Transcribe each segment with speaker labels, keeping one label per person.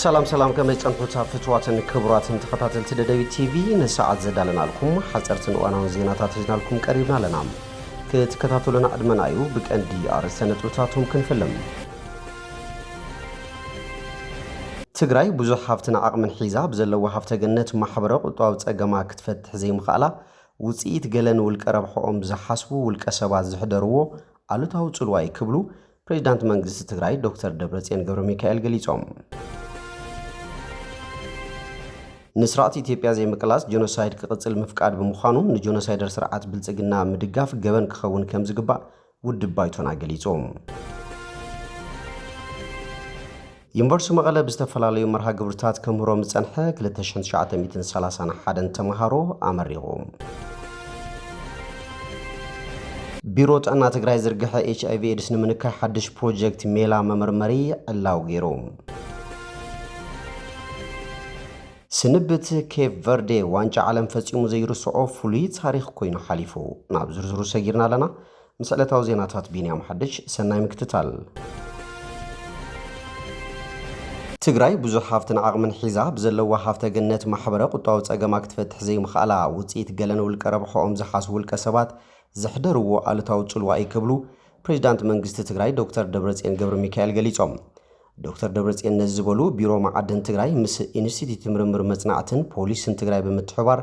Speaker 1: سلام كما يتنقلوا فتواتن كبراتن تخطاتل تددوي تي في نساعد زدالنا لكم حصرتن وانا وزيناتات لكم قريبنا لنا كتكتاتلنا ادمنا ايو بكاندي ارسنه نطلتاتهم كنفلم تግራይ ብዙሕ ሃፍትን ዓቕምን ሒዛ ብዘለዋ ሃፍተ ገነት ማሕበረ ቁጠባዊ ጸገማ ክትፈትሕ ዘይምኽኣላ ውጽኢት ገለን ውልቀ ረብሖኦም ዝሓስቡ ውልቀ ሰባት ዝሕደርዎ ኣሉታዊ ጽልዋይ ክብሉ ፕሬዝዳንት መንግስቲ ትግራይ ዶክተር ደብረጽዮን ገብረሚካኤል ገሊጾም ንስርዓት ኢትዮጵያ ዘይምቅላስ ጄኖሳይድ ክቕጽል ምፍቃድ ብምዃኑ ንጄኖሳይደር ስርዓት ብልጽግና ምድጋፍ ገበን ክኸውን ከም ዝግባእ ውድብ ባይቶና ገሊጾም ዩኒቨርሲቲ መቐለ ብዝተፈላለዩ መርሃ ግብርታት ከምሁሮም ጸንሐ 2931 ተማሃሮ ኣመሪቖም ቢሮ ጥዕና ትግራይ ዝርግሐ HIV ኤድስ ንምንካይ ሓድሽ ፕሮጀክት ሜላ መመርመሪ ዕላው ገይሮም ስንብት ኬፕ ቨርዴ ዋንጫ ዓለም ፈጺሙ ዘይርስዖ ፍሉይ ታሪኽ ኮይኑ ሓሊፉ ናብ ዝርዝሩ ሰጊርና ኣለና ምስ ዕለታዊ ዜናታት ቢንያም ሓድሽ ሰናይ ምክትታል ትግራይ ብዙሕ ሃፍትን ዓቕምን ሒዛ ብዘለዋ ሃፍተ ገነት ማሕበረ ቁጠባዊ ጸገማ ክትፈትሕ ዘይምኽኣላ ውጽኢት ገለን ውልቀ ረብሖኦም ዝሓስቡ ውልቀ ሰባት ዝሕደርዎ ኣሉታዊ ጽልዋይ ክብሉ ፕሬዝዳንት መንግስቲ ትግራይ ዶክተር ደብረጽዮን ገብረሚካኤል ገሊጾም ዶክተር ደብረጽዮን ነዝበሉ ቢሮ ማዕድን ትግራይ ምስ ኢንስቲትዩት ምርምር መጽናዕትን ፖሊስን ትግራይ ብምትሕባር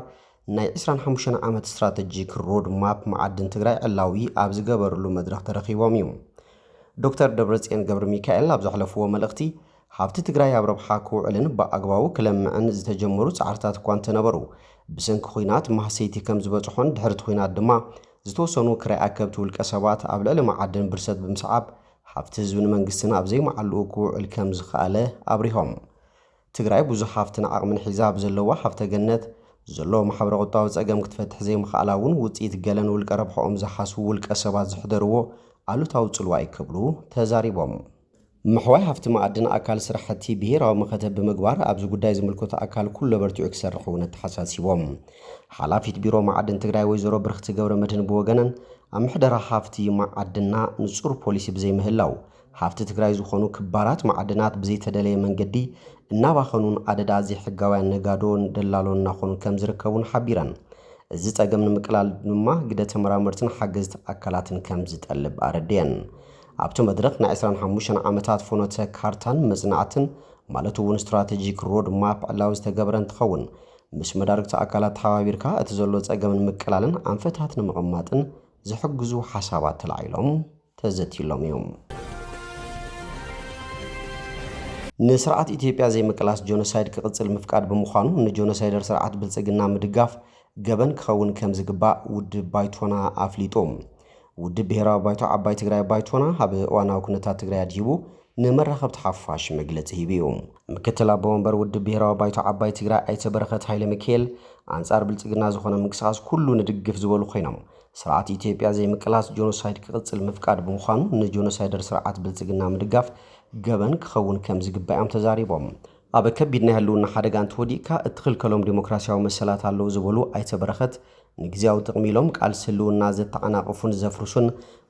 Speaker 1: ናይ 25 ዓመት ስትራቴጂክ ሮድ ማፕ ማዕድን ትግራይ ዕላዊ ኣብ ዝገበርሉ መድረኽ ተረኺቦም እዮም ዶክተር ደብረጽዮን ገብረሚካኤል ኣብ ዘሕለፍዎ መልእኽቲ ሃብቲ ትግራይ ኣብ ረብሓ ክውዕልን ብኣግባቡ ክለምዕን ዝተጀመሩ ጻዕርታት እኳ እንተነበሩ ብሰንኪ ኩናት ማህሰይቲ ከም ዝበጽሖን ድሕርቲ ኩናት ድማ ዝተወሰኑ ክራይ ኣከብቲ ውልቀ ሰባት ኣብ ልዕሊ ማዕድን ብርሰት ብምስዓብ ሃብቲ ህዝብን መንግስትን ኣብ ዘይመዓልኡ ክውዕል ከም ዝኽኣለ ኣብሪሆም ትግራይ ብዙሕ ሃፍትን ዓቕምን ሒዛ ብዘለዋ ሃፍተ ገነት ዘሎ ማሕበረ ቁጠባዊ ጸገም ክትፈትሕ ዘይምኽኣላ እውን ውጽኢት ገለን ውልቀ ረብሖኦም ዝሓስቡ ውልቀ ሰባት ዝሕደርዎ ኣሉታዊ ጽልዋይ ክብሉ ተዛሪቦም محوي هفت معدن أكل سرحتي بهير أو مخاطب بمقبار أبز قداي زملكوت أكل كل برتو أكسر حون التحساسي وام حلافيت بيرو معدن تقرأي ويزورو برخت جورة متن بوجنن أم حدر هفتي معدننا نصور بوليسي بزي مهلاو هفت تقرأي زخونو كبارات معدنات بزي تدلي من جدي النبا خنون عدد عزي حقاوان نقادون دلالون ناخون كم زركون حبيران زيت أجمن مقلال نما قد تمرامرتن حجزت أكلاتن كم زيت قلب أردين ኣብቲ መድረኽ ናይ 25 ዓመታት ፍኖተ ካርታን መጽናዕትን ማለት እውን ስትራቴጂክ ሮድ ማፕ ዕላው ዝተገበረ እንትኸውን ምስ መዳርግቲ ኣካላት ተሓባቢርካ እቲ ዘሎ ጸገምን ምቅላልን ኣንፈታት ንምቕማጥን ዝሕግዙ ሓሳባት ተላዒሎም ተዘቲሎም እዮም ንስርዓት ኢትዮጵያ ዘይምቅላስ ጄኖሳይድ ክቕጽል ምፍቃድ ብምዃኑ ንጄኖሳይደር ስርዓት ብልጽግና ምድጋፍ ገበን ክኸውን ከም ዝግባእ ውድብ ባይቶና ኣፍሊጦም ውድብ ብሔራዊ ባይቶ ዓባይ ትግራይ ባይቶና ኣብ እዋናዊ ኩነታት ትግራይ ኣድሂቡ ንመራኸብቲ ሓፋሽ መግለጺ ሂቡ እዩ ምክትል ኣቦ ወንበር ውድብ ብሔራዊ ባይቶ ዓባይ ትግራይ ኣይተ በረኸት ሃይለ ሚካኤል ኣንጻር ብልጽግና ዝኾነ ምንቅስቓስ ኩሉ ንድግፍ ዝበሉ ኮይኖም ስርዓት ኢትዮጵያ ዘይምቅላስ ጄኖሳይድ ክቕጽል ምፍቃድ ብምዃኑ ንጄኖሳይደር ስርዓት ብልጽግና ምድጋፍ ገበን ክኸውን ከም ዝግባኦም ተዛሪቦም ኣብ ከቢድ ናይ ህልውና ሓደጋ እንትወዲእካ እትኽልከሎም ዲሞክራሲያዊ መሰላት ኣለዉ ዝበሉ ኣይተ በረኸት ንግዚያዊ ጥቕሚ ኢሎም ቃልሲ ህልውና ዘተዓናቕፉን ዘፍርሱን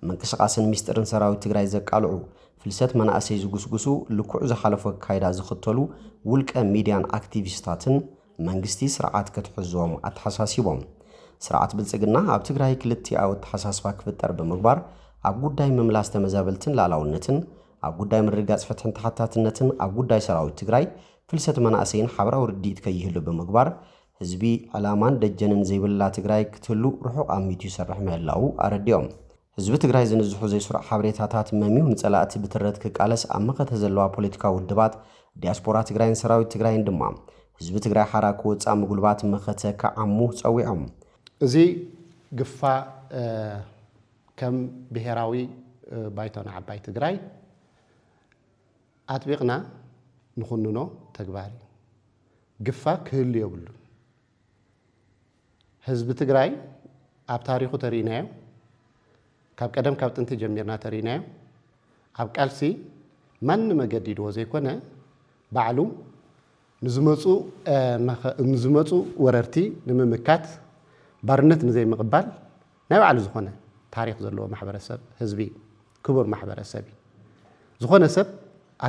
Speaker 1: ምንቅስቓስን ሚስጥርን ሰራዊት ትግራይ ዘቃልዑ ፍልሰት መናእሰይ ዝጉስጉሱ ልኩዕ ዝሓለፈ ካይዳ ዝኽተሉ ውልቀ ሚድያን ኣክቲቪስታትን መንግስቲ ስርዓት ክትሕዞም ኣተሓሳሲቦም ስርዓት ብልጽግና ኣብ ትግራይ ክልቲኣዊ ኣተሓሳስባ ክፍጠር ብምግባር ኣብ ጉዳይ ምምላስ ተመዛበልትን ላዕላውነትን ኣብ ጉዳይ ምርጋጽ ፍትሕን ተሓታትነትን ኣብ ጉዳይ ሰራዊት ትግራይ ፍልሰት መናእሰይን ሓበራዊ ርዲኢት ከይህሉ ብምግባር ህዝቢ ዕላማን ደጀንን ዘይብላ ትግራይ ክትህሉ ርሑቕ ኣሚቱ ይሰርሕ ምህላው ኣረዲኦም ህዝቢ ትግራይ ዝንዝሑ ዘይስሩዕ ሓበሬታታት መሚው ንጸላእቲ ብትረት ክቃለስ ኣብ መኸተ ዘለዋ ፖለቲካዊ ውድባት ዲያስፖራ ትግራይን ሰራዊት ትግራይን ድማ ህዝቢ ትግራይ ሓራ ክወጻእ ምጉልባት መኸተ ከዓሙ ጸዊዖም
Speaker 2: እዚ ግፋ ከም ብሔራዊ ባይቶና ዓባይ ትግራይ ኣጥቢቕና ንኹንኖ ተግባር ግፋ ክህሉ የብሉ ህዝቢ ትግራይ ኣብ ታሪኹ ተሪናዮ ካብ ቀደም ካብ ጥንቲ ጀሚርና ተሪናዮ ኣብ ቃልሲ ማን መገዲድዎ ዘይኮነ ባዕሉ ንዝመፁ ወረርቲ ንምምካት ባርነት ንዘይምቕባል ናይ ባዕሉ ዝኾነ ታሪኽ ዘለዎ ማሕበረሰብ ህዝቢ ክቡር ማሕበረሰብ ዝኾነ ሰብ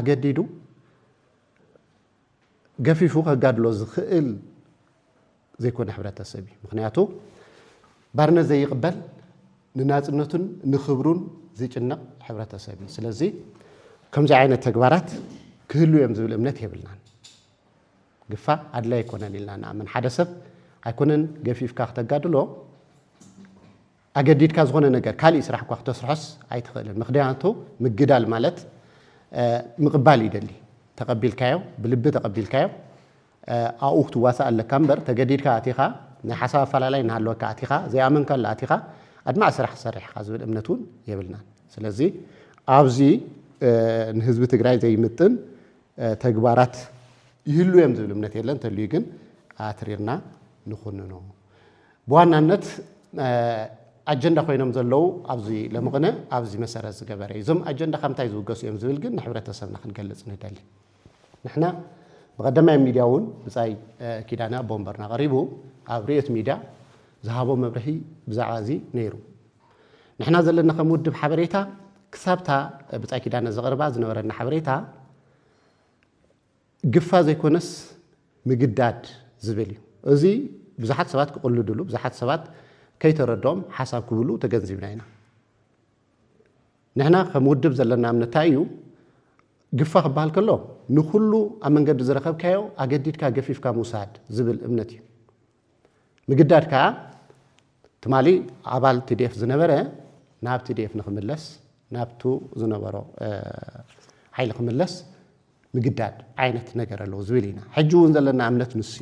Speaker 2: ኣገዲዱ ገፊፉ ከጋድሎ ዝኽእል ዘይኮነ ሕብረተሰብ ምክንያቱ ባርነት ዘይቅበል ንናጽነቱን ንኽብሩን ዝጭነቕ ሕብረተሰብ ስለዚ ከምዚ ዓይነት ተግባራት ክህሉ እዮም ዝብል እምነት የብልናን ግፋ ኣድላይ ኣይኮነን ኢልና ንኣምን ሓደ ሰብ ኣይኮነን ገፊፍካ ክትጋድሎ ኣገዲድካ ዝኾነ ነገር ካልእ ስራሕ እኳ ክትሰርሖስ ኣይትኽእልን ምክንያቱ ምግዳል ማለት ምቕባል ይደሊ ተቐቢልካዮ ብልቢ ተቐቢልካዮ ኣብኡ ክትዋሳእ ኣለካ እምበር ተገዲድካ ኣቲኻ ናይ ሓሳብ ኣፈላላይ እናሃለወካ ኣቲኻ ዘይኣመንካ ኣቲኻ ኣድማዕ ስራሕ ሰሪሕካ ዝብል እምነት እውን የብልናን ስለዚ ኣብዚ ንህዝቢ ትግራይ ዘይምጥን ተግባራት ይህሉ እዮም ዝብል እምነት የለን ተልዩ ግን ኣትሪርና ንኹንኖ ብዋናነት ኣጀንዳ ኮይኖም ዘለው ኣብዚ ለምቕነ ኣብዚ መሰረት ዝገበረ እዞም ኣጀንዳ ከምታይ ዝውገሱ እዮም ዝብል ግን ንሕብረተሰብና ክንገልጽ ንደሊ ንሕና በቀደማይ ሚዲያ እውን ብጻይ ኪዳና ቦምበርና ቀሪቡ ኣብ ሪኤት ሚዲያ ዝሃቦ መብርሂ ብዛዕባ እዚ ነይሩ ንሕና ዘለና ከም ውድብ ሓበሬታ ክሳብታ ብጻይ ኪዳና ዘቕርባ ዝነበረና ሓበሬታ ግፋ ዘይኮነስ ምግዳድ ዝብል እዩ እዚ ብዙሓት ሰባት ክቕልድሉ ብዙሓት ሰባት ከይተረድኦም ሓሳብ ክብሉ ተገንዚብና ኢና ንሕና ከም ውድብ ዘለና እምነታ እዩ ግፋ ክበሃል ከሎ ንኩሉ ኣብ መንገዲ ዝረኸብካዮ ኣገዲድካ ገፊፍካ ምውሳድ ዝብል እምነት እዩ ምግዳድ ከዓ ትማሊ ኣባል TDF ዝነበረ ናብ TDF ንኽምለስ ናብቱ ዝነበሮ ሓይሊ ክምለስ ምግዳድ ዓይነት ነገር ኣለዎ ዝብል ኢና ሕጂ እውን ዘለና እምነት ንሱ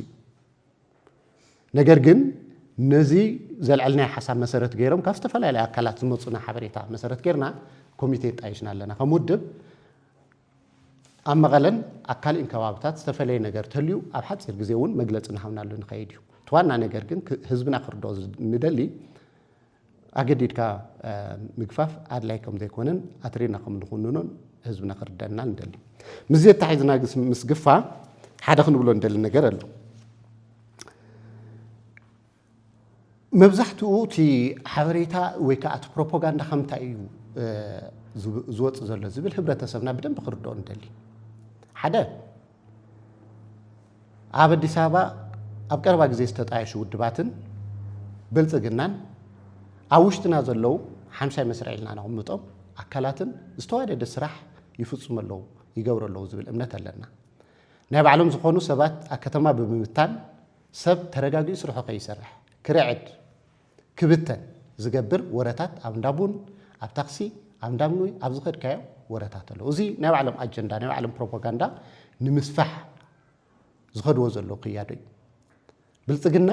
Speaker 2: ነገር ግን ነዚ ዘልዕልናይ ሓሳብ መሰረት ገይሮም ካብ ዝተፈላለዩ ኣካላት ዝመፁና ሓበሬታ መሰረት ገይርና ኮሚቴ ጣይሽና ኣለና ከም ውድብ ኣብ መቐለን ኣብ ካልእ ከባቢታት ዝተፈለየ ነገር ተልዩ ኣብ ሓፂር ግዜ እውን መግለፂ ንሃብናሉ ንኸይድ እዩ ትዋና ነገር ግን ህዝብና ክርድኦ ንደሊ ኣገዲድካ ምግፋፍ ኣድላይ ከም ዘይኮነን ኣትሪና ከም ንኹንኖን ህዝብና ክርዳእና ንደሊ ምስ ተሓሒዝና ምስ ግፋ ሓደ ክንብሎ ንደሊ ነገር ኣሎ መብዛሕትኡ እቲ ሓበሬታ ወይ ከዓ እቲ ፕሮፓጋንዳ ከምታይ እዩ ዝወፅእ ዘሎ ዝብል ሕብረተሰብና ብደንብ ክርድኦ ንደሊ ሓደ ኣብ ኣዲስ ኣበባ ኣብ ቀረባ ግዜ ዝተጣየሹ ውድባትን ብልጽግናን ኣብ ውሽጥና ዘለው ሓምሳይ መስርዕ ኢልና ነቕምጦም ኣካላትን ዝተዋደደ ስራሕ ይፍጽሙ ኣለዉ ይገብሩ ኣለዉ ዝብል እምነት ኣለና ናይ ባዕሎም ዝኾኑ ሰባት ኣብ ከተማ ብምብታን ሰብ ተረጋጊኡ ስርሑ ከይሰርሕ ክርዕድ ክብተን ዝገብር ወረታት ኣብ እንዳቡን ኣብ ታክሲ ኣብ እንዳምኑይ ኣብ ዝኸድካዮ ወረታት ኣለዉ እዚ ናይ ባዕሎም ኣጀንዳ ናይ ባዕሎም ፕሮፓጋንዳ ንምስፋሕ ዝኸድዎ ዘለዉ ክያዶ እዩ ብልጽግና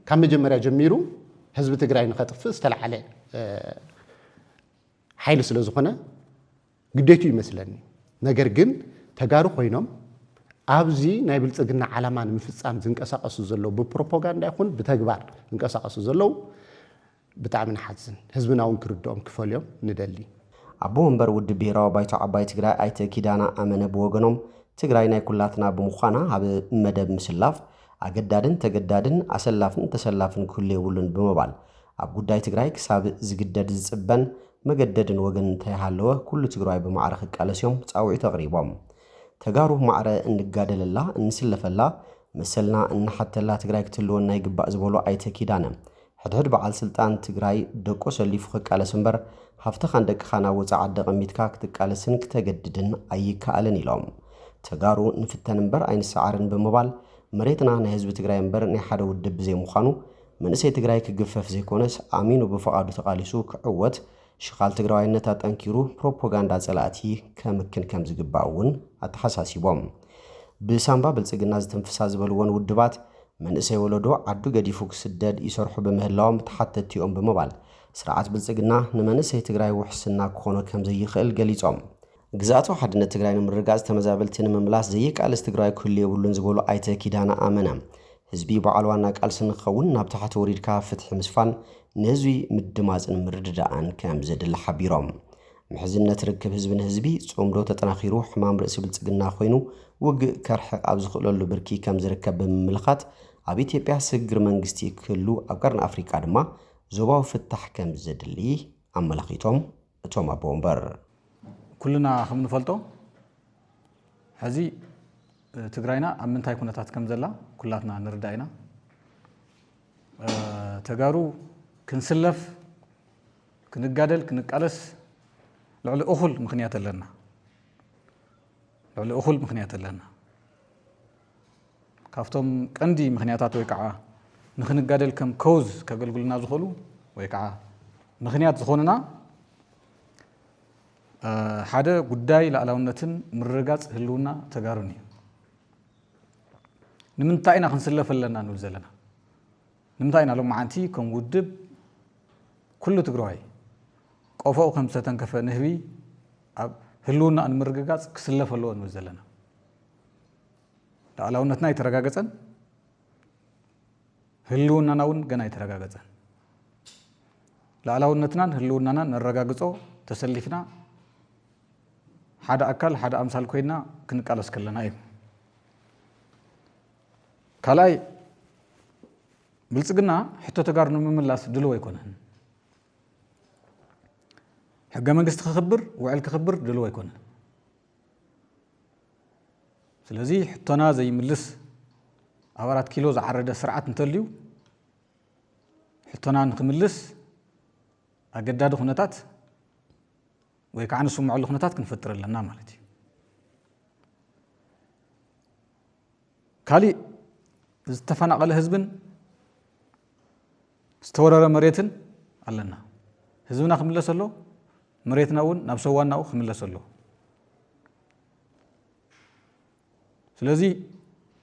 Speaker 2: ካብ መጀመርያ ጀሚሩ ህዝቢ ትግራይ ንኸጥፍእ ዝተለዓለ ሓይሊ ስለ ዝኾነ ግዴቱ ይመስለኒ ነገር ግን ተጋሩ ኮይኖም ኣብዚ ናይ ብልጽግና ዓላማ ንምፍጻም ዝንቀሳቀሱ ዘለዉ ብፕሮፓጋንዳ ይኹን ብተግባር ዝንቀሳቀሱ ዘለዉ ብጣዕሚ ንሓዝን ህዝብና እውን ክርድኦም ክፈልዮም ንደሊ
Speaker 1: ኣቦ ወንበር ውድብ ብሄራዊ ባይቶ ዓባይ ትግራይ ኣይተ ኪዳና ኣመነ ብወገኖም ትግራይ ናይ ኩላትና ብምዃና ኣብ መደብ ምስላፍ ኣገዳድን ተገዳድን ኣሰላፍን ተሰላፍን ክህሉ የብሉን ብምባል ኣብ ጉዳይ ትግራይ ክሳብ ዝግደድ ዝጽበን መገደድን ወገን እንተይሃለወ ኩሉ ትግራይ ብማዕረ ክቃለስዮም ጻውዒት ኣቕሪቦም ተጋሩ ማዕረ እንጋደለላ እንስለፈላ መሰልና እንሓተላ ትግራይ ክትልወና ይግባእ ዝበሎ ኣይተ ኪዳነ ሕድሕድ በዓል ስልጣን ትግራይ ደቆ ሰሊፉ ክቃለስ እምበር ሃፍተኻን ደቅኻ ናብ ወፃኢ ዓዲ ቀሚጥካ ክትቃለስን ክትገድድን ኣይከኣልን ኢሎም ተጋሩ ንፍተን እምበር ኣይንሰዓርን ብምባል መሬትና ናይ ህዝቢ ትግራይ እምበር ናይ ሓደ ውድብ ዘይምዃኑ መንእሰይ ትግራይ ክግፈፍ ዘይኮነስ ኣሚኑ ብፈቓዱ ተቃሊሱ ክዕወት ሽኻል ትግራዋይነት ኣጠንኪሩ ፕሮፓጋንዳ ጸላእቲ ከምክን ከም ዝግባእ እውን ኣተሓሳሲቦም ብሳምባ ብልጽግና ዝተንፍሳ ዝበልዎን ውድባት መንእሰይ ወለዶ ዓዱ ገዲፉ ክስደድ ይሰርሑ ብምህላዎም ተሓተቲኦም ብምባል ስርዓት ብልጽግና ንመንእሰይ ትግራይ ውሕስና ክኾኖ ከም ዘይኽእል ገሊጾም ግዛቱ ሓድነት ትግራይ ንምርጋጽ ተመዛበልቲ ንምምላስ ዘይቃልስ ትግራይ ክህሉ የብሉን ዝበሉ ኣይተ ኪዳና ኣመነ ህዝቢ በዓል ዋና ቃልሲ ንኽኸውን ናብ ታሕቲ ወሪድካ ፍትሒ ምስፋን ንህዝቢ ምድማፅን ምርድዳእን ከም ዘድሊ ሓቢሮም ምሕዝነት ርክብ ህዝቢ ንህዝቢ ጾምዶ ተጠናኺሩ ሕማም ርእሲ ብልጽግና ኮይኑ ውግእ ከርሕቕ ኣብ ዝኽእለሉ ብርኪ ከም ዝርከብ ብምምልኻት ኣብ ኢትዮጵያ ስግር መንግስቲ ክህሉ ኣብ ቀርኒ ኣፍሪካ ድማ ዞባዊ ፍታሕ ከም ዘድሊ ኣመላኺቶም እቶም ኣቦ ወንበር
Speaker 3: ኩልና ከም ንፈልጦ ሕዚ ትግራይና ኣብ ምንታይ ኩነታት ከም ዘላ ኩላትና ንርዳይና ተጋሩ ክንስለፍ ክንጋደል ክንቃለስ ልዕሊ እኹል ምኽንያት ኣለና ካብቶም ቀንዲ ምኽንያታት ወይ ከዓ ንኽንጋደል ከም ከውዝ ከገልግሉና ዝኽእሉ ወይ ከዓ ምኽንያት ዝኾኑና ሓደ ጉዳይ ላዕላውነትን ምርጋጽ ህልውና ተጋሩን እዩ ንምንታይ ኢና ክንስለፍ ኣለና ንብል ዘለና ንምንታይ ኢና ሎማዓንቲ ከም ውድብ ኩሉ ትግራዋይ ቆፎኡ ከም ዝተተንከፈ ንህቢ ኣብ ህልውና ንምርግጋጽ ክስለፍ ኣለዎ ንብል ዘለና ላዕላውነትና ይተረጋገጸን ህልውናና እውን ገና ይተረጋገጸን ላዕላውነትናን ህልውናናን ነረጋግጾ ተሰሊፍና ሓደ ኣካል ሓደ ኣምሳል ኮይና ክንቃለስ ከለና እዩ ካልኣይ ብልጽግና ሕቶ ተጋሩ ንምምላስ ድልዎ ኣይኮነን ሕገ መንግስቲ ክኽብር ውዕል ክኽብር ድልዎ ኣይኮነን ስለዚ ሕቶና ዘይምልስ ኣብ 4 ኪሎ ዝዓረደ ስርዓት እንተልዩ ሕቶና ንክምልስ ኣገዳዲ ኩነታት ወይ ከዓ ንስምዐሉ ኩነታት ክንፈጥር ኣለና ማለት እዩ ካሊእ ዝተፈናቐለ ህዝብን ዝተወረረ መሬትን ኣለና ህዝብና ክምለስ ኣሎ መሬትና እውን ናብ ሰዋናኡ ክምለስ ኣሎ ስለዚ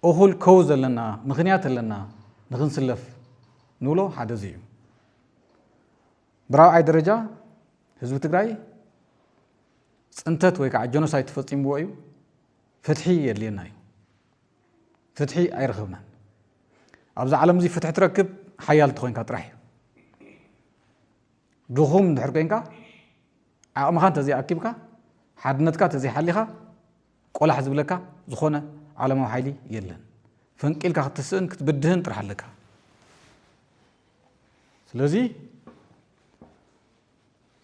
Speaker 3: እኹል ከውዝ ኣለና ምኽንያት ኣለና ንኽንስለፍ ንብሎ ሓደ እዩ ብራብዓይ ደረጃ ህዝቢ ትግራይ ጽንተት ወይ ከዓ ጀኖሳይድ ተፈጺምዎ እዩ ፍትሒ የድልየና እዩ ፍትሒ ኣይረኽብናን ኣብዚ ዓለም እዚ ፍትሒ ትረክብ ሓያል ትኾንካ ጥራሕ እዩ ድኹም እንድሕር ኮንካ ዓቕምኻ እንተዘይኣኪብካ ሓድነትካ እንተዘይሓሊኻ ቆላሕ ዝብለካ ዝኾነ ዓለማዊ ሓይሊ የለን ፈንቂልካ ክትስእን ክትብድህን ጥራሕ ኣለካ ስለዚ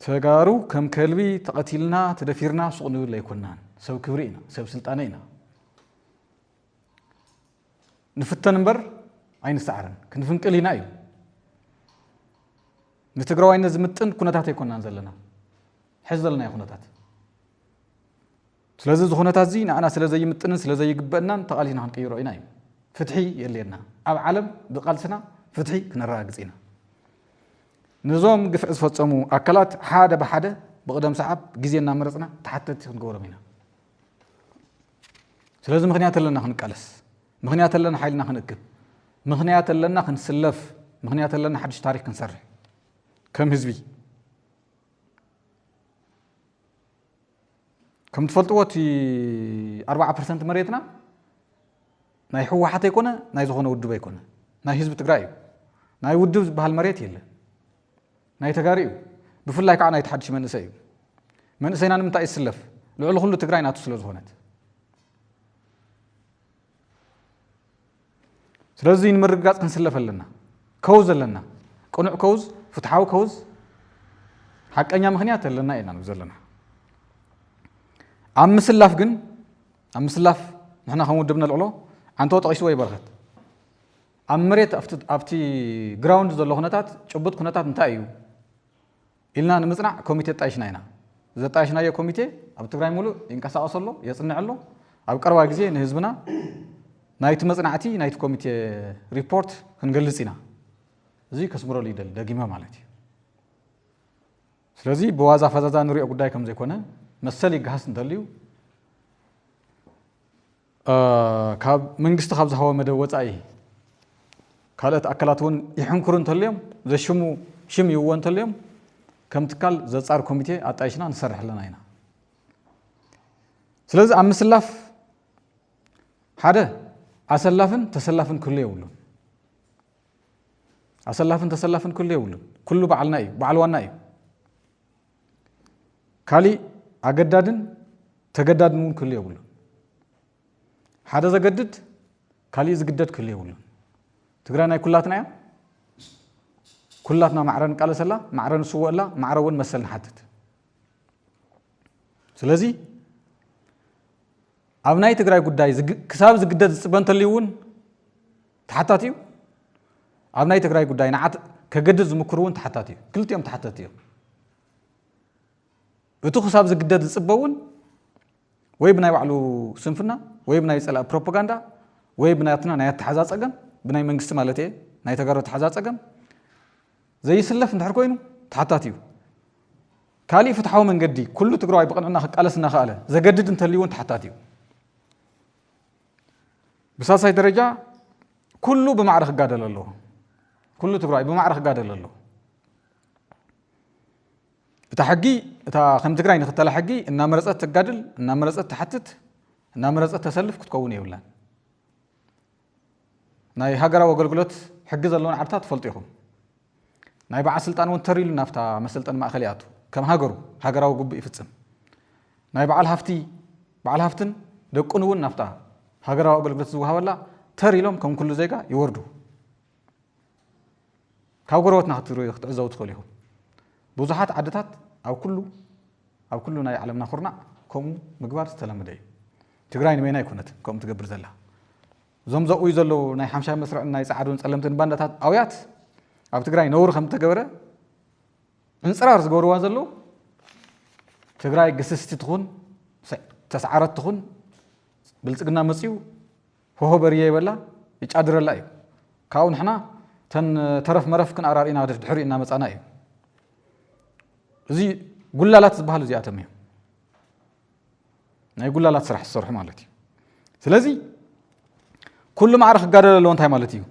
Speaker 3: ተጋሩ ከም ከልቢ ተቐቲልና ተደፊርና ሱቕ ንብል ኣይኮንናን ሰብ ክብሪ ኢና ሰብ ስልጣነ ኢና ንፍተን እምበር ኣይንሰዓርን ክንፍንቅል ኢና እዩ ንትግራዋይነት ዝምጥን ኩነታት ኣይኮንናን ዘለና ሕዚ ዘለና ኩነታት ስለዚ ዝኾነታት እዚ ንኣና ስለዘይምጥንን ስለዘይግበአናን ተቓሊና ክንቀይሮ ኢና እዩ ፍትሒ የድልየና ኣብ ዓለም ብቓልስና ፍትሒ ክነረጋግጽ ኢና ነዞም ግፍዕ ዝፈጸሙ ኣካላት ሓደ ብሓደ ብቕደም ሰዓብ ግዜ እናመረፅና ተሓተቲ ክንገብሮም ኢና ስለዚ ምኽንያት ኣለና ክንቃለስ ምኽንያት ኣለና ሓይልና ክንእክብ ምኽንያት ኣለና ክንስለፍ ምኽንያት ኣለና ሓድሽ ታሪክ ክንሰርሕ ከም ህዝቢ ከም ትፈልጥዎ እቲ 40% መሬትና ናይ ሕወሓት ኣይኮነ ናይ ዝኾነ ውድብ ኣይኮነ ናይ ህዝቢ ትግራይ እዩ ናይ ውድብ ዝበሃል መሬት የለን ናይ ተጋሪ እዩ ብፍላይ ከዓ ናይ ተሓድሽ መንእሰይ እዩ መንእሰይና ንምንታይ ይስለፍ ልዕሊ ኩሉ ትግራይ ናቱ ስለ ዝኾነት ስለዚ ንምርግጋጽ ክንስለፍ ኣለና ከውዝ ኣለና ቅኑዕ ከውዝ ፍትሓዊ ከውዝ ሓቀኛ ምኽንያት ኣለና ኢና ንብል ዘለና ኣብ ምስላፍ ግን ኣብ ምስላፍ ንሕና ከም ውድብ ነልዕሎ ዓንቶ ጠቒስዎ ይበረኸት ኣብ መሬት ኣብቲ ግራውንድ ዘሎ ኩነታት ጭቡጥ ኩነታት እንታይ እዩ ኢልና ንምጽናዕ ኮሚቴ ጣይሽና ኢና ዘጣይሽናዮ ኮሚቴ ኣብ ትግራይ ሙሉእ ይንቀሳቐስ ኣሎ የጽንዕ ኣሎ ኣብ ቀረባ ግዜ ንህዝብና ናይቲ መጽናዕቲ ናይቲ ኮሚቴ ሪፖርት ክንገልጽ ኢና እዚ ከስምረሉ ይደል ደጊመ ማለት እዩ ስለዚ ብዋዛ ፈዛዛ ንሪኦ ጉዳይ ከም ዘይኮነ መሰል ይገሃስ እንተልዩ ካብ መንግስቲ ካብ ዝሃቦ መደብ ወፃኢ ካልኦት ኣካላት እውን ይሕንኩሩ እንተልዮም ዘሽሙ ሽም ይውዎ እንተልዮም ከም ትካል ዘጻር ኮሚቴ ኣጣይሽና ንሰርሕ ኣለና ኢና ስለዚ ኣብ ምስላፍ ሓደ ኣሰላፍን ተሰላፍን ክህሉ የብሉን ኣሰላፍን ተሰላፍን ክህሉ የብሉን ኩሉ በዓልና እዩ በዓል ዋና እዩ ካሊእ ኣገዳድን ተገዳድን እውን ክህሉ የብሉን ሓደ ዘገድድ ካሊእ ዝግደድ ክህሉ የብሉን ትግራይ ናይ ኩላትና እያ ኩላትና ማዕረ ንቃለሰላ ማዕረ ንስውአላ ማዕረ እውን መሰል ንሓትት ስለዚ أبناء تجري قداي كساب زجدد سبان تليون تحتاتيو أبناء تجري قداي نعت كجدد زمكرون تحتاتيو كل يوم تحتاتيو بتو كساب زجدد سبون ويبناي وعلو سنفنا ويبناي سلا بروباغندا ويبنايتنا نايت تحزاز أجن بناي منقسم مالتي ناي تجارة تحزاز أجن زي سلف نحر كوينو تحتاتيو كالي فتحوا من قدي كله تقرأ يبقى عنا قالسنا خاله زجدد انت اللي وانت حتاتيو بس هاي درجة كله بمعرخ قادل الله كله تقرأ بمعرخ قادل الله بتحقي تا خم تقرأ نختار حقي إن مرزقة تقادل إن مرزقة تحتت إن مرزقة تسلف كتكوني ولا ناي هجرة وقلقلت حجز اللون عرتات فلتيهم ناي بعد سلطان ونتريل نافتا مسلطان ما خلياته كم هاجرة وجب يفتسم ناي بعد هفتن دقنون نافتا هاجرة وقلقلت زوها ولا تريلهم كم كل زيجا يوردو كاوجروت نختاروا يختزوا تخليهم بوزحات عدتات أو كله ناي علمنا خرنا كم مقبار استلم داي تقرأين مين يكونت كم تقبر زلا زمزق ويزلو ناي حمشة مسرع ناي سعدون سلمتن باندات أويات أو تقرأين نور خم تقبره انصرار زغوروا زلو تقرأي قصص تخون تسعرت تخون بلصقنا مسيو هو بريه ولا يقادر لا كاون حنا تن ترف مرف كن ارارينا دحرينا مصانا اي زي غلالات زبحال زي اتمي ناي غلالات صرح الصرح مالتي سلازي كل ما عرف قادر لو انت مالتي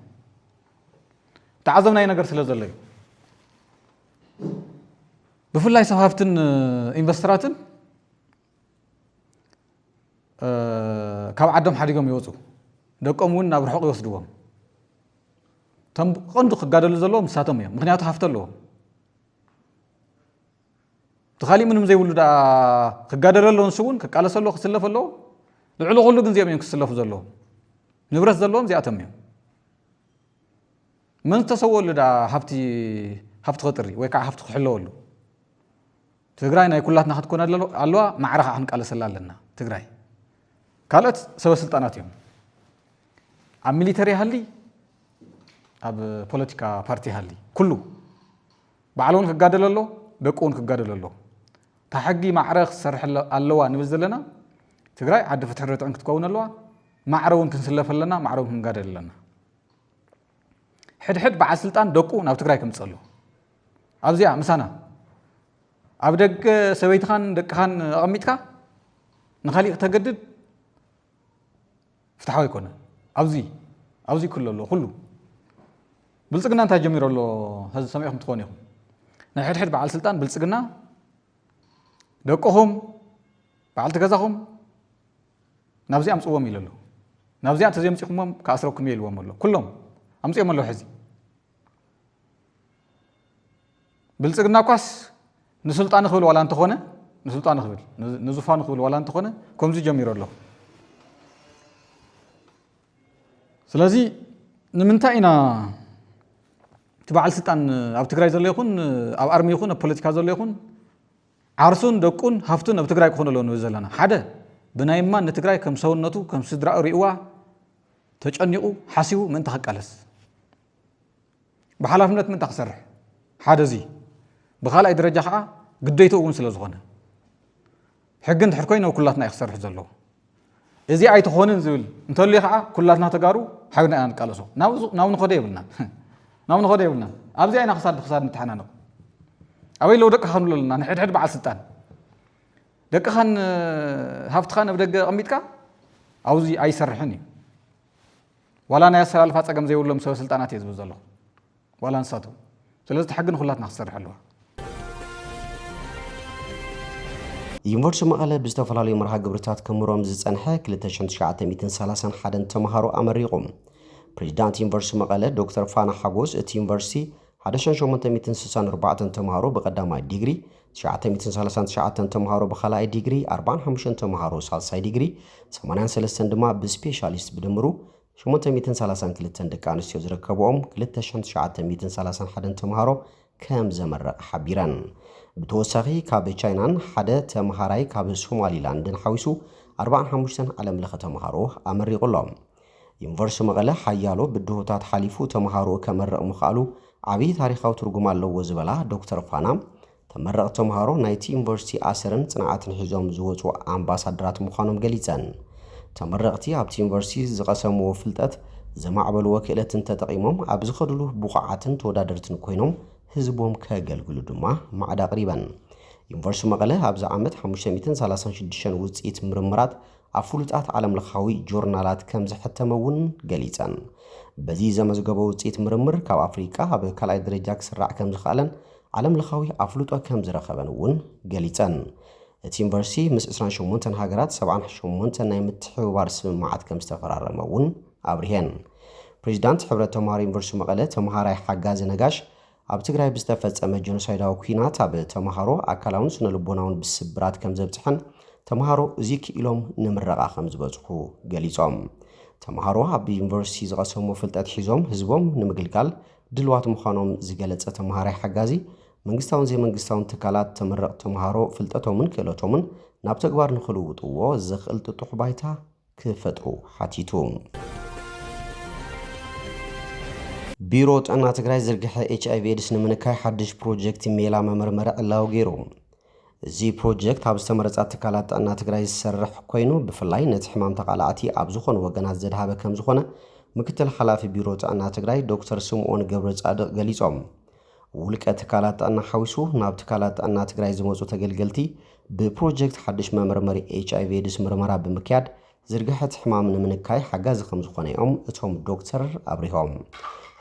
Speaker 3: تعظمنا اي ነገር ስለዘለዩ بفلاي سهافتن انفستراتن كاب عدم حديقهم يوصو دقمون ናብ رحق يوسدوهم تم قندو خغادل زلو مساتم يم مخنياتو حفتلو تخالي منم زي ولدا خغادللو نسون كقالسلو خسلفلو لعلو كله ግን زيام يكسلفو زلو نبرس زلوم زياتم يم من تسول لدا حفت خطري ወይ ከዓ حفت خحلولو ትግራይ ናይ ኩላትና ክትኮን ኣለዋ ማዕረኻ ክንቃለሰላ ኣለና ትግራይ ካልኦት ሰበስልጣናት እዮም ኣብ ሚሊተሪ ሃሊ ኣብ ፖለቲካ ፓርቲ ሃሊ ኩሉ ባዕሉን ክጋደል ኣሎ ደቁን ክጋደል ኣሎ ታሕጊ ማዕረኽ ሰርሕ ኣለዋ ንብል ዘለና ትግራይ ዓዲ ፍትሕ ርትዕን ክትከውን ኣለዋ ማዕረውን ክንስለፍ ኣለና ማዕረውን ክንጋደል ኣለና ሕድሕድ በዓል ስልጣን ደቁ ናብ ትግራይ ክምፀሉ ኣብዚያ ምሳና ኣብ ደገ ሰበይትኻን ደቅኻን ኣቐሚጥካ ንኻሊእ ተገድድ ፍትሓዊ ይኮነ ኣብዚ ኩሉ ኣሎ ኩሉ ብልጽግና እንታይ ጀሚሩ ኣሎ ህዚ ሰሚዕኩም ትኾኑ ኢኹም ናይ ሕድሕድ በዓል ስልጣን ብልጽግና ደቅኹም በዓልቲ ገዛኹም ናብዚኣ ኣምፅዎም ኢሉ ኣሎ ናብዚኣ እንተዘይምፂኹሞም ከኣስረኩም እየ ኢልዎም ኣሎ ኩሎም ኣምፅኦም ኣለዉ ሕዚ ብልጽግና ኳስ نسلطان خبل ولا أنت خونه نسلطان خبل نزفان خبل ولا أنت خونه كم زي جمير الله سلازي نمنتاينا تبع السلطان أو تجري زلوا يكون أو أرمي يكون البوليتيكا زلوا يكون عرسون دكون هفتون أو تجري يكون لون وزلنا حدا بنايمان نتجري كم سون نتو كم سدرا ريوا تجنيو حاسيو من تحق ألس بحالة فمنت من تخسر حدا زي بخالق درجة خا قديته ومن سلزخونه حقن تحركينا وكلاتنا يخسر حزلو إذا أي تخونن زول نتولي خا كلاتنا تجارو حقنا أنا قالسو ناو نخدي يبلنا أبزي أنا خسر نتحنانو أوي لو دك خان لنا نحد بعد ستان دك خان هفت خان بدك أميتك أوزي أي سرحني ولا أنا يسأل الفاتح كم زي ولا مسوي سلطانات يزبزلو ولا نساتو سلزت حقنا كلاتنا خسر حلوه
Speaker 1: يونيفرسيتي مقاله بزتفلالي مرحا قبرتات كمروم زصنحه 2931 تمهارو امريقوم بريزيدانت يونيفرسيتي مقاله دكتور فانا حغوس ات يونيفرسيتي 1964 تمهارو بقداماي ديغري 939 تمهارو بخلاي ديغري 45 تمهارو سالساي ديغري 83 دما بسبيشاليست بدمرو 832 ደቂ ኣንስትዮ ዝርከብኦም 2931 ተምሃሮ ከም ዘመረቕ ሓቢረን ብተወሳኺ ካብ ቻይናን ሓደ ተምሃራይ ካብ ሶማሊላንድን ሓዊሱ 45 ዓለም ለኸ ተምሃሮ ኣመሪቑሎም ዩኒቨርሲቲ መቐለ ሓያሎ ብድሆታት ሓሊፉ ተምሃሮ ከመረቕ ምኽኣሉ ዓብዪ ታሪኻዊ ትርጉም ኣለዎ ዝበላ ዶክተር ፋና ተመረቕ ተምሃሮ ናይቲ ዩኒቨርሲቲ ኣሰርን ጽንዓትን ሒዞም ዝወፁ ኣምባሳደራት ምዃኖም ገሊጸን ተመረቕቲ ኣብቲ ዩኒቨርሲቲ ዝቐሰምዎ ፍልጠት ዘማዕበልዎ ክእለትን ተጠቒሞም ኣብ ዝኸድሉ ብቑዓትን ተወዳደርትን ኮይኖም ህዝቦም ከገልግሉ ድማ ማዕዳ ኣቕሪበን ዩኒቨርሲቲ መቐለ ኣብዚ ዓመት 536 ውፅኢት ምርምራት ኣብ ፍሉጣት ዓለም ለኻዊ ጆርናላት ከም ዝሕተመ እውን ገሊጸን በዚ ዘመዝገበ ውፅኢት ምርምር ካብ ኣፍሪቃ ኣብ ካልኣይ ደረጃ ክስራዕ ከም ዝኽኣለን ዓለም ለኻዊ ኣፍልጦ ከም ዝረኸበን እውን ገሊጸን እቲ ዩኒቨርሲቲ ምስ 28 ሃገራት 78 ናይ ምትሕብባር ስምምዓት ከም ዝተፈራረመ እውን ኣብርሄን ፕሬዚዳንት ሕብረት ተምሃሮ ዩኒቨርሲቲ መቐለ ተምሃራይ ሓጋዚ ነጋሽ ኣብ ትግራይ ብዝተፈጸመ ጀኖሳይዳዊ ኩናት ኣብ ተምሃሮ ኣካላውን ስነልቦናውን ብስብራት ከም ዘብፅሐን ተምሃሮ እዚ ክኢሎም ንምረቓ ከም ዝበፅሑ ገሊጾም ተምሃሮ ኣብ ዩኒቨርሲቲ ዝቐሰሙ ፍልጠት ሒዞም ህዝቦም ንምግልጋል ድልዋት ምዃኖም ዝገለጸ ተምሃራይ ሓጋዚ መንግስታውን ዘይመንግስታውን ትካላት ተመረቕ ተምሃሮ ፍልጠቶምን ክእለቶምን ናብ ተግባር ንኽልውጥዎ ዝኽእል ጥጡሕ ባይታ ክፈጥሩ ሓቲቱ ቢሮ ጥዕና ትግራይ ዝርግሐ HIV ኤድስ ንምንካይ ሓድሽ ፕሮጀክት ሜላ መመርመሪ ዕላው ገይሩ እዚ ፕሮጀክት ኣብ ዝተመረጻት ትካላት ጥዕና ትግራይ ዝሰርሕ ኮይኑ ብፍላይ ነቲ ሕማም ተቃላዕቲ ኣብ ዝኾኑ ወገናት ዘድሃበ ከም ዝኾነ ምክትል ሓላፊ ቢሮ ጥዕና ትግራይ ዶክተር ስምዖን ገብረ ጻድቕ ገሊጾም ውልቀ ትካላት ጥዕና ሓዊሱ ናብ ትካላት ጥዕና ትግራይ ዝመጹ ተገልገልቲ ብፕሮጀክት ሓድሽ መመርመሪ HIV ኤድስ ምርመራ ብምክያድ ዝርግሐት ሕማም ንምንካይ ሓጋዚ ከም ዝኾነ እዮም እቶም ዶክተር ኣብሪሆም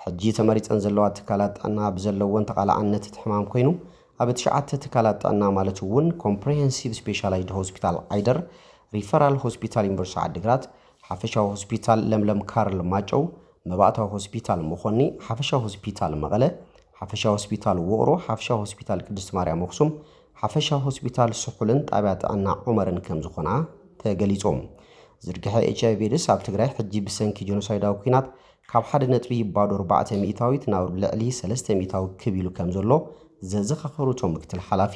Speaker 1: ሕጂ ተመሪፀን ዘለዋ ትካላት ጥዕና ብዘለወን ተቃላዕነት ሕማም ኮይኑ ኣብ 9 ትካላት ጥዕና ማለት እውን ኮምፕሬሄንሲቭ ስፔሻላይዝድ ሆስፒታል አይደር ሪፈራል ሆስፒታል ዩኒቨርሲቲ ዓዲግራት ሓፈሻዊ ሆስፒታል ለምለም ካርል ማጨው መባእታዊ ሆስፒታል መኾኒ ሓፈሻዊ ሆስፒታል መቐለ ሓፈሻዊ ሆስፒታል ውቕሮ ሓፈሻዊ ሆስፒታል ቅድስት ማርያም ኣክሱም ሓፈሻዊ ሆስፒታል ስሑልን ጣብያ ጥዕና ዑመርን ከም ዝኾና ተገሊጾም ዝርግሐ HIV ኤድስ ኣብ ትግራይ ሕጂ ብሰንኪ ጀኖሳይዳዊ ኩናት ካብ 1.4 ሚእታዊት ናብ ልዕሊ 3 ሚእታዊ ክቢሉ ከም ዘሎ ዘዘኻኸሩቶም ምክትል ሓላፊ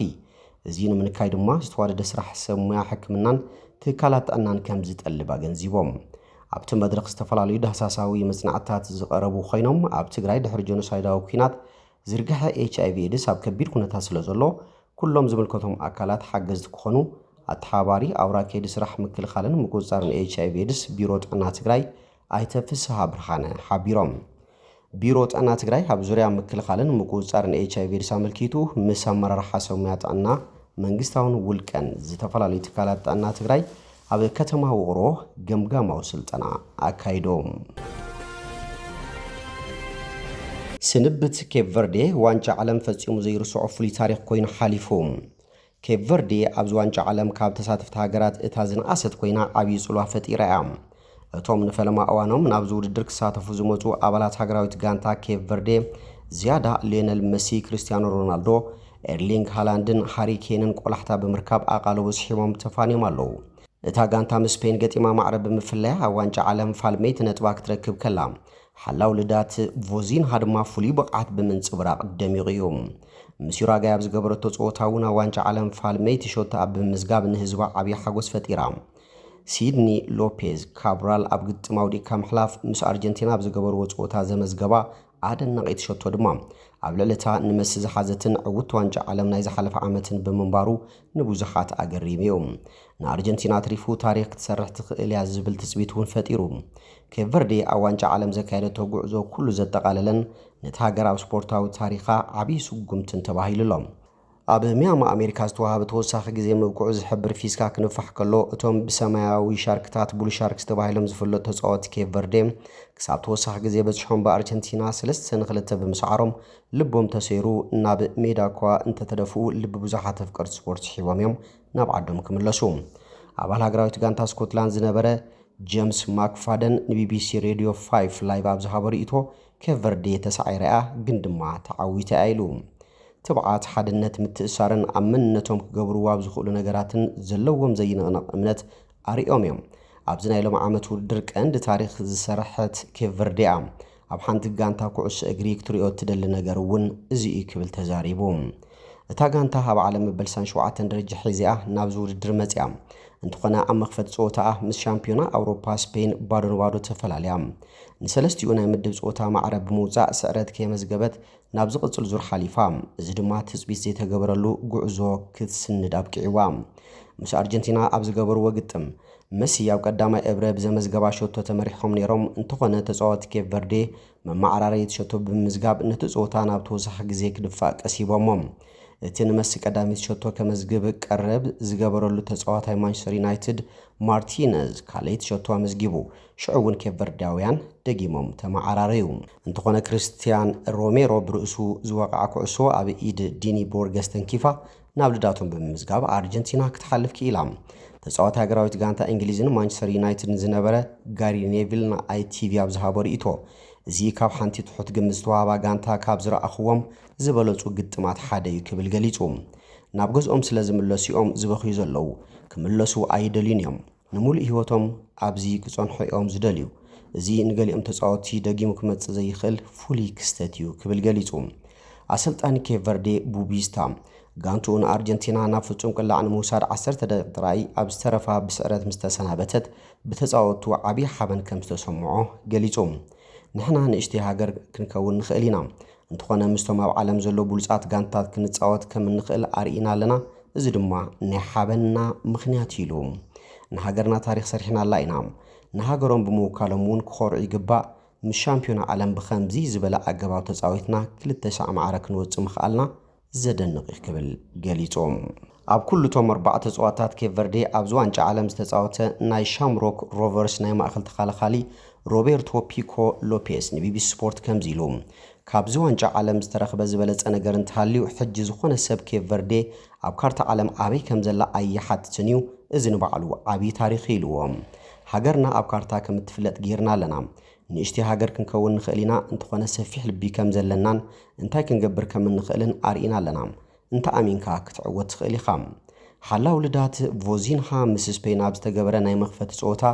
Speaker 1: እዚ ንምንካይ ድማ ዝተዋደደ ስራሕ ሰብ ሞያ ሕክምናን ትካላት ጥዕናን ከም ዝጠልብ ኣገንዚቦም ኣብቲ መድረኽ ዝተፈላለዩ ዳህሳሳዊ መጽናዕታት ዝቐረቡ ኮይኖም ኣብ ትግራይ ድሕሪ ጀኖሳይዳዊ ኩናት ዝርግሐ HIV ኤድስ ኣብ ከቢድ ኩነታት ስለ ዘሎ ኩሎም ዝምልከቶም ኣካላት ሓገዝቲ ክኾኑ ኣተሓባሪ ኣውራኬድ ስራሕ ምክልኻልን ምቁፅጻርን HIV ኤድስ ቢሮ ጥዕና ትግራይ ኣይተፍስሃ ብርሃነ ሓቢሮም ቢሮ ጥዕና ትግራይ ኣብ ዙርያ ምክልኻልን ምቁፅጻርን HIV ኤድስ ኣመልኪቱ ምስ ኣመራርሓ ሰብ ሞያ ጥዕና መንግስታውን ውልቀን ዝተፈላለዩ ትካላት ጥዕና ትግራይ ኣብ ከተማ ውቕሮ ገምጋማዊ ስልጠና ኣካይዶም ስንብት ኬፕ ቨርዴ ዋንጫ ዓለም ፈጺሙ ዘይርስዖ ፍሉይ ታሪክ ኮይኑ ሓሊፉ ኬፕ ቨርዴ ኣብዚ ዋንጫ ዓለም ካብ ተሳተፍቲ ሃገራት እታ ዝነኣሰት ኮይና ዓብዪ ጽልዋ ፈጢራ እያ እቶም ንፈለማ እዋኖም ናብዚ ውድድር ክሳተፉ ዝመፁ ኣባላት ሃገራዊት ጋንታ ኬፕ ቨርዴ ዝያዳ ሊዮነል መሲ ክርስቲያኖ ሮናልዶ ኤርሊንግ ሃላንድን ሃሪ ኬንን ቆላሕታ ብምርካብ ኣቃለቡ ስሒቦም ተፋንዮም ኣለዉ እታ ጋንታ ምስ ስፔን ገጢማ ማዕረብ ብምፍለያ ኣብ ዋንጫ ዓለም ፋልሜት ነጥባ ክትረክብ ከላ ሓላው ልዳት ቮዚንሃ ድማ ፍሉይ ብቕዓት ብምንጽብራቕ ደሚቑ እዩ ምስ ዩራጋይ ኣብ ዝገበረቶ ፀወታ እውን ኣብ ዋንጫ ዓለም ፋልሜት ሾታ ብምዝጋብ ንህዝባ ዓብዪ ሓጎስ ፈጢራ ሲድኒ ሎፔዝ ካብራል ኣብ ግጥም ኣውዲቕካ ምሕላፍ ምስ ኣርጀንቲና ኣብ ዝገበርዎ ፀወታ ዘመዝገባ ኣደናቒት ሸቶ ድማ ኣብ ልዕልታ ንመሲ ዝሓዘትን ዕውት ዋንጫ ዓለም ናይ ዝሓለፈ ዓመትን ብምንባሩ ንብዙሓት ኣገሪሙ እዩ ንኣርጀንቲና ትሪፉ ታሪክ ክትሰርሕ ትኽእል እያ ዝብል ትፅቢት እውን ፈጢሩ ኬፕ ቨርዴ ኣብ ዋንጫ ዓለም ዘካየደቶ ጉዕዞ ኩሉ ዘጠቓለለን ነቲ ሃገር ኣብ ስፖርታዊ ታሪኻ ዓብዪ ስጉምትን ተባሂሉሎም ኣብ ሚያሚ ኣሜሪካ ዝተዋሃበ ተወሳኺ ግዜ ምብኩዑ ዝሕብር ፊስካ ክንፋሕ ከሎ እቶም ብሰማያዊ ሻርክታት ብሉ ሻርክስ ተባሂሎም ዝፍለጡ ተፃወቲ ኬፕ ቨርዴ ክሳብ ተወሳኺ ግዜ በፅሖም ብኣርጀንቲና 3-2 ብምስዓሮም ልቦም ተሰይሩ ናብ ሜዳ እኳ እንተተደፍኡ ልቢ ብዙሓት ተፍቀርቲ ስፖርት ስሒቦም እዮም ናብ ዓዶም ክምለሱ ኣባል ሃገራዊት ጋንታ ስኮትላንድ ዝነበረ ጄምስ ማክፋደን ንቢቢሲ ሬድዮ 5 ላይቭ ኣብ ዝሃቦ ርእይቶ ኬፕ ቨርዴ ተሳዒራ እያ ግን ድማ ተዓዊታ እያ ኢሉ ትብዓት ሓድነት ምትእሳርን ኣብ መንነቶም ክገብርዎ ኣብ ዝኽእሉ ነገራትን ዘለዎም ዘይንቕነቕ እምነት ኣርእዮም እዮም ኣብዚ ናይ ሎም ዓመት ውድድር ቀንዲ ታሪክ ዝሰርሐት ኬፕ ቨርዴ ኣብ ሓንቲ ጋንታ ኩዕሶ እግሪ ክትሪኦ ትደሊ ነገር እውን እዚ እዩ ክብል ተዛሪቡ እታ ጋንታ ኣብ ዓለም መበልሳን 7 ደረጃ ሒዚኣ ናብ ዝውድድር መጽያ እንተኾነ ኣብ መኽፈት ጾታ ምስ ሻምፒዮና ኣውሮፓ ስፔን ባዶ ተፈላለያ ንሰለስቲኡ ናይ ምድብ ጾታ ማዕረብ ብምውጻእ ስዕረት ከመዝገበት ናብ ዝቕጽል ዙር ሓሊፋ እዚ ድማ ትጽቢት ዘይተገበረሉ ጉዕዞ ክትስንድ ኣብቂዕዋ ምስ ኣርጀንቲና ኣብ ዝገበርዎ ግጥም መሲ ኣብ ቀዳማይ እብረ ብዘመዝገባ ሸቶ ተመሪሖም ነይሮም እንተኾነ ተጻዋቲ ኬፕ ቨርዴ መማዕራረይ ሸቶ ብምዝጋብ ነቲ ጾታ ናብ ተወሳኺ ግዜ ክድፋእ ቀሲቦሞም እቲ ንመሲ ቀዳሚት ሸቶ ከመዝግብ ቀረብ ዝገበረሉ ተጻዋታይ ማንቸስተር ዩናይትድ ማርቲነዝ ካልአይት ሸቶ መዝጊቡ ሽዑውን ኬፕ ቨርዳውያን ደጊሞም ተማዓራረዩ እንተኾነ ክርስቲያን ሮሜሮ ብርእሱ ዝወቕዓ ኩዕሶ ኣብ ኢድ ዲኒ ቦርገስ ተንኪፋ ናብ ልዳቶም ብምዝጋብ ኣርጀንቲና ክትሓልፍ ክኢላ ተጻዋታይ ሃገራዊት ጋንታ እንግሊዝን ማንቸስተር ዩናይትድን ዝነበረ ጋሪ ኔቪል ና ITV ኣብ ዝሃቦ ርእይቶ እዚ ካብ ሓንቲ ትሑት ግምት ዝተዋሃባ ጋንታ ካብ ዝረኣኽዎም ዝበለጹ ግጥማት ሓደ እዩ ክብል ገሊጹ ናብ ገዝኦም ስለ ዝምለሱኦም ዝበኽዩ ዘለዉ ክምለሱ ኣይደልዩን እዮም ንሙሉእ ህይወቶም ኣብዚ ክጸንሑ እዮም ዝደልዩ እዚ ንገሊኦም ተጻወቲ ደጊሙ ክመጽእ ዘይኽእል ፍሉይ ክስተት እዩ ክብል ገሊጹ ኣሰልጣኒ ኬፕ ቨርዴ ቡቢስታ ጋንቱን ኣርጀንቲና ናብ ፍጹም ቅላዕ ንምውሳድ 10 ደቂቃ ጥራይ ኣብ ዝተረፋ ብስዕረት ምስ ተሰናበተት ብተጻወቱ ዓብዪ ሓበን ከም ዝተሰምዖ ገሊጹ ንሕና ንእሽቲ ሃገር ክንከውን ንኽእል ኢና እንተኾነ ምስቶም ኣብ ዓለም ዘሎ ብሉጻት ጋንታት ክንጻወት ከም እንኽእል ኣርኢና ኣለና እዚ ድማ ናይ ሓበንና ምኽንያት ኢሉ ንሃገርና ታሪኽ ሰሪሕናላ ኢና ንሃገሮም ብምውካሎም እውን ክኾርዑ ይግባእ ምስ ሻምፒዮና ዓለም ብኸምዚ ዝበለ ኣገባብ ተጻዊትና 200 ማዕረ ክንወጽእ ምኽኣልና ዘደንቕ ክብል ገሊጾም ኣብ ኩሉቶም 4 ተጻዋታት ኬፕ ቨርዴ ኣብ ዋንጫ ዓለም ዝተጻወተ ናይ ሻምሮክ ሮቨርስ ናይ ማእኸል ተኸላኻሊ ሮቤርቶ ፒኮ ሎፔስ ንቢቢሲ ስፖርት ከምዚ ኢሉ ካብዚ ዋንጫ ዓለም ዝተረኽበ ዝበለጸ ነገር እንተሃልዩ ሕጂ ዝኾነ ሰብ ኬፕ ቨርዴ ኣብ ካርታ ዓለም ኣበይ ከም ዘላ ኣይሓትትን እዩ እዚ ንባዕሉ ዓብዪ ታሪኽ ኢልዎም ሃገርና ኣብ ካርታ ከም እትፍለጥ ጌርና ኣለና ንእሽቲ ሃገር ክንከውን ንኽእል ኢና እንተኾነ ሰፊሕ ልቢ ከም ዘለናን እንታይ ክንገብር ከም እንኽእልን ኣርኢና ኣለና እንታይ ኣሚንካ ክትዕወት ትኽእል ኢኻ ሓላው ልዳት ቮዚንሃ ምስ ስፔን ኣብ ዝተገበረ ናይ መኽፈቲ ጾታ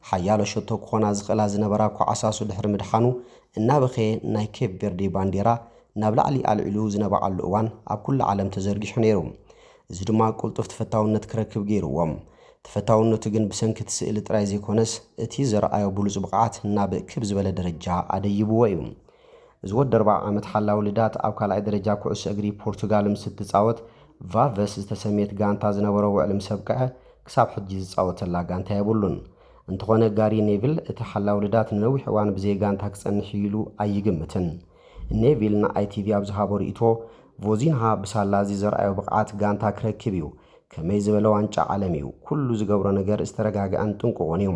Speaker 1: ሓያሎ ሸቶ ክኾና ዝኽእላ ዝነበራ ኳዓሳሱ ድሕሪ ምድሓኑ እናበኸ ናይ ኬፕ ቨርዴ ባንዴራ ናብ ላዕሊ ኣልዒሉ ዝነበዓሉ እዋን ኣብ ኩሉ ዓለም ተዘርጊሑ ነይሩ እዚ ድማ ቁልጡፍ ተፈታውነት ክረክብ ገይርዎም ተፈታውነቱ ግን ብሰንኪ ስእሊ ጥራይ ዘይኮነስ እቲ ዘረኣዮ ብሉጽ ብቕዓት ናብ ክብ ዝበለ ደረጃ ኣደይብዎ እዩ እዚ ወዲ 40 ዓመት ሓላው ልዳት ኣብ ካልኣይ ደረጃ ኩዕሶ እግሪ ፖርቱጋል ምስ ትጻወት ቫቨስ ዝተሰሜት ጋንታ ዝነበሮ ውዕል ምስ ኣብቅዐ ክሳብ ሕጂ ዝጻወተላ ጋንታ የብሉን እንተኾነ ጋሪ ኔቪል እቲ ሓላው ልዳት ንነዊሕ እዋን ብዘይ ጋንታ ክጸንሕ ኢሉ ኣይግምትን ኔቪል ና ITV ኣብ ዝሃቦ ርእይቶ ቮዚንሃ ብሳላዚ ዘረኣዮ ብቕዓት ጋንታ ክረክብ እዩ ከመይ ዝበለ ዋንጫ ዓለም እዩ ኩሉ ዝገብሮ ነገር ዝተረጋግአን ጥንቁቕን እዩ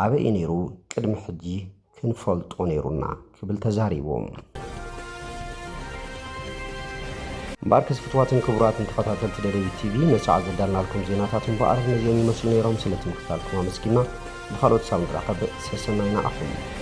Speaker 1: ኣበይ ነይሩ ቅድሚ ሕጂ ክንፈልጦ ነይሩና ክብል ተዛሪቦም ባርከስ ፍትዋትን ክቡራትን ተኸታተልቲ ደደቢት TV ነሳዕ ዘዳልናልኩም ዜናታትን በኣረፍ ነዚኦም ይመስሉ ነይሮም ስለትምክታልኩም ኣመስጊና ንኻልኦት ሳብ ንራኸብ ሰሰናይና ኣኹም